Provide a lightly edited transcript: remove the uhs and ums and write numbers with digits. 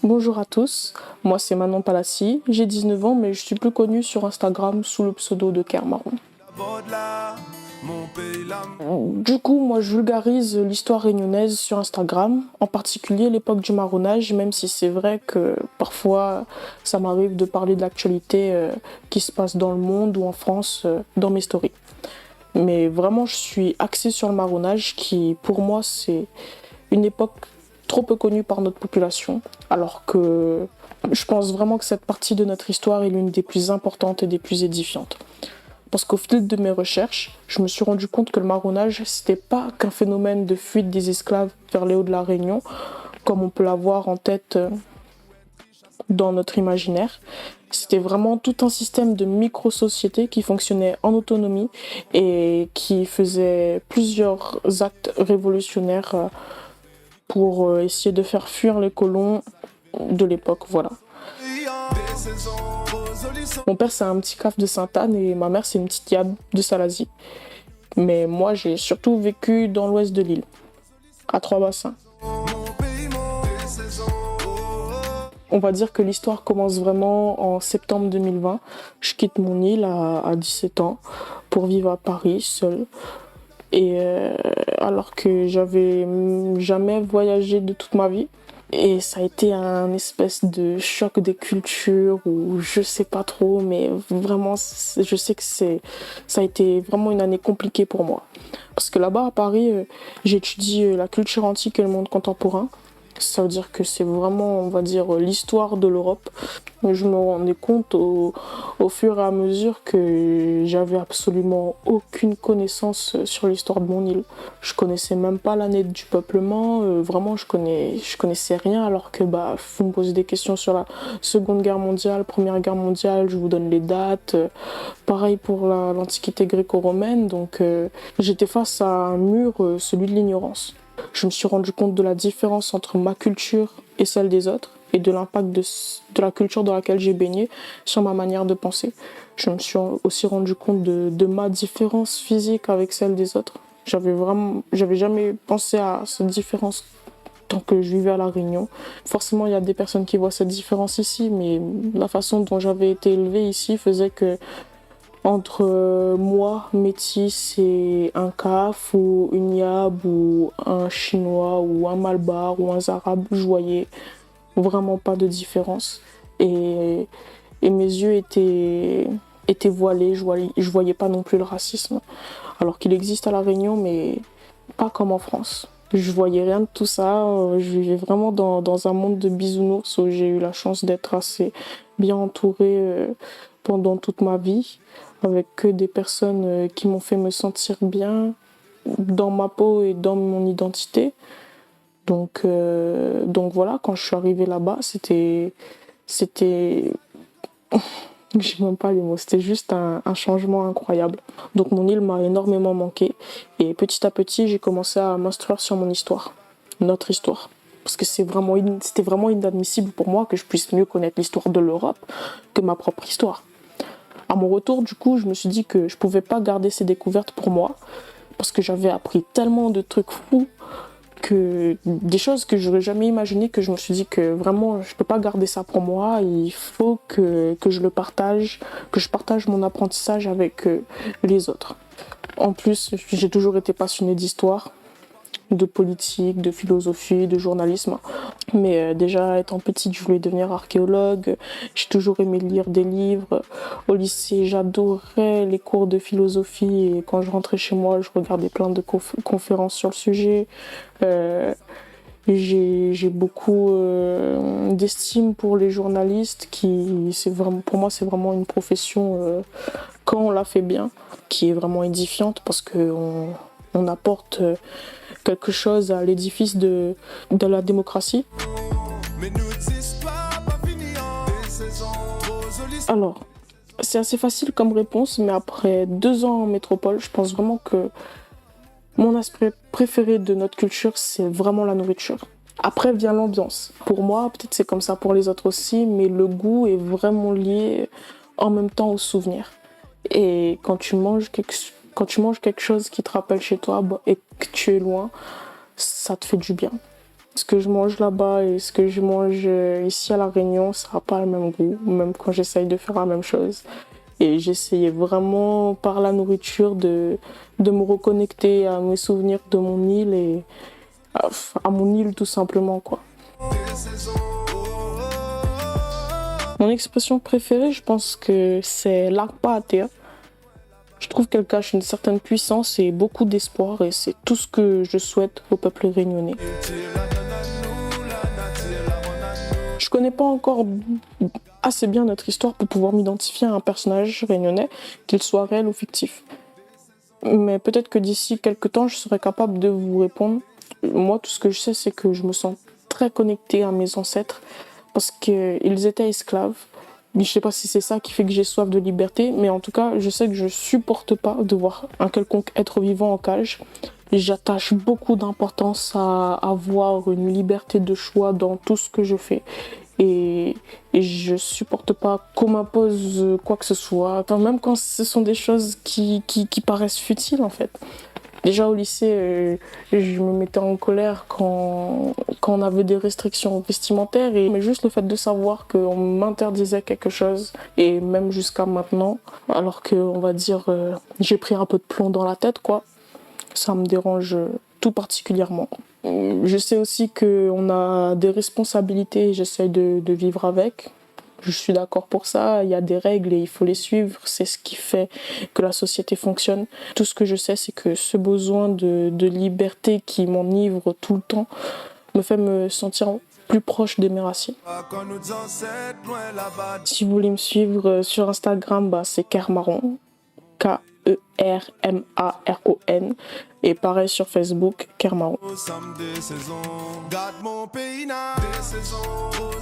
Bonjour à tous, moi c'est Manon Palassi, j'ai 19 ans mais je suis plus connue sur Instagram sous le pseudo de Kermaron. Du coup, moi je vulgarise l'histoire réunionnaise sur Instagram, en particulier l'époque du marronnage, même si c'est vrai que parfois ça m'arrive de parler de l'actualité qui se passe dans le monde ou en France dans mes stories. Mais vraiment je suis axée sur le marronnage qui pour moi c'est une époque trop peu connue par notre population, alors que je pense vraiment que cette partie de notre histoire est l'une des plus importantes et des plus édifiantes. Parce qu'au fil de mes recherches, je me suis rendu compte que le marronnage, c'était pas qu'un phénomène de fuite des esclaves vers les hauts de la Réunion, comme on peut l'avoir en tête dans notre imaginaire. C'était vraiment tout un système de micro-sociétés qui fonctionnait en autonomie et qui faisait plusieurs actes révolutionnaires pour essayer de faire fuir les colons de l'époque, voilà. Mon père c'est un petit caf de Sainte-Anne et ma mère c'est une petite yab de Salazie. Mais moi j'ai surtout vécu dans l'ouest de l'île, à Trois-Bassins. On va dire que l'histoire commence vraiment en septembre 2020. Je quitte mon île à 17 ans pour vivre à Paris seule. Et alors que j'avais jamais voyagé de toute ma vie. Et ça a été un espèce de choc des cultures ou je sais pas trop, mais vraiment je sais que ça a été vraiment une année compliquée pour moi. Parce que là-bas à Paris, j'étudie la culture antique et le monde contemporain. Ça veut dire que c'est vraiment, on va dire, l'histoire de l'Europe. Je me rendais compte au fur et à mesure que j'avais absolument aucune connaissance sur l'histoire de mon île. Je connaissais même pas l'année du peuplement, vraiment je connaissais rien alors que vous me posez des questions sur la Seconde Guerre mondiale, Première Guerre mondiale, je vous donne les dates. Pareil pour l'Antiquité gréco-romaine, donc j'étais face à un mur, celui de l'ignorance. Je me suis rendu compte de la différence entre ma culture et celle des autres et de l'impact de la culture dans laquelle j'ai baigné sur ma manière de penser. Je me suis aussi rendu compte de ma différence physique avec celle des autres. J'avais jamais pensé à cette différence tant que je vivais à La Réunion. Forcément, il y a des personnes qui voient cette différence ici, mais la façon dont j'avais été élevée ici faisait que entre moi, métis et un CAF ou une Yab ou un Chinois ou un Malbar ou un Arabe, je voyais vraiment pas de différence. Et mes yeux étaient voilés, je voyais pas non plus le racisme. Alors qu'il existe à La Réunion, mais pas comme en France. Je voyais rien de tout ça, je vivais vraiment dans un monde de bisounours où j'ai eu la chance d'être assez bien entourée pendant toute ma vie, avec que des personnes qui m'ont fait me sentir bien dans ma peau et dans mon identité. Donc voilà, quand je suis arrivée là-bas, c'était j'ai même pas les mots, c'était juste un changement incroyable. Donc mon île m'a énormément manqué et petit à petit j'ai commencé à m'instruire sur mon histoire, notre histoire. Parce que c'était vraiment inadmissible pour moi que je puisse mieux connaître l'histoire de l'Europe que ma propre histoire. À mon retour, du coup, je me suis dit que je pouvais pas garder ces découvertes pour moi parce que j'avais appris tellement de trucs fous, que des choses que j'aurais jamais imaginé, que je me suis dit que vraiment je peux pas garder ça pour moi, il faut que je le partage, que je partage mon apprentissage avec les autres. En plus, j'ai toujours été passionnée d'histoire, de politique, de philosophie, de journalisme. Mais déjà, étant petite, je voulais devenir archéologue. J'ai toujours aimé lire des livres. Au lycée, j'adorais les cours de philosophie. Et quand je rentrais chez moi, je regardais plein de conférences sur le sujet. J'ai beaucoup d'estime pour les journalistes. Pour moi, c'est vraiment une profession, quand on la fait bien, qui est vraiment édifiante parce qu'on apporte quelque chose à l'édifice de la démocratie. Alors, c'est assez facile comme réponse, mais après 2 ans en métropole, je pense vraiment que mon aspect préféré de notre culture, c'est vraiment la nourriture. Après vient l'ambiance. Pour moi, peut-être c'est comme ça pour les autres aussi, mais le goût est vraiment lié en même temps au souvenir. Et quand tu manges quelque chose qui te rappelle chez toi et que tu es loin, ça te fait du bien. ce que je mange là-bas et ce que je mange ici à La Réunion, ça n'a pas le même goût, même quand j'essaye de faire la même chose. Et j'essayais vraiment par la nourriture de me reconnecter à mes souvenirs de mon île et à mon île tout simplement, quoi. Mon expression préférée, je pense que c'est l'Akpaatea. Je trouve qu'elle cache une certaine puissance et beaucoup d'espoir et c'est tout ce que je souhaite au peuple réunionnais. Je connais pas encore assez bien notre histoire pour pouvoir m'identifier à un personnage réunionnais, qu'il soit réel ou fictif. Mais peut-être que d'ici quelques temps, je serai capable de vous répondre. Moi, tout ce que je sais, c'est que je me sens très connectée à mes ancêtres parce qu'ils étaient esclaves. Je sais pas si c'est ça qui fait que j'ai soif de liberté, mais en tout cas, je sais que je supporte pas de voir un quelconque être vivant en cage. J'attache beaucoup d'importance à avoir une liberté de choix dans tout ce que je fais. Et je supporte pas qu'on m'impose quoi que ce soit, enfin, même quand ce sont des choses qui paraissent futiles en fait. Déjà au lycée, je me mettais en colère quand on avait des restrictions vestimentaires, mais juste le fait de savoir qu'on m'interdisait quelque chose, et même jusqu'à maintenant, alors que, on va dire, j'ai pris un peu de plomb dans la tête, quoi, ça me dérange tout particulièrement. Je sais aussi qu'on a des responsabilités et j'essaye de vivre avec. Je suis d'accord pour ça, il y a des règles et il faut les suivre, c'est ce qui fait que la société fonctionne. Tout ce que je sais, c'est que ce besoin de liberté qui m'enivre tout le temps me fait me sentir plus proche de mes racines. Si vous voulez me suivre sur Instagram, c'est Kermaron, Kermaron. Et pareil sur Facebook, Kermaron. Garde mon pays, des saisons, aux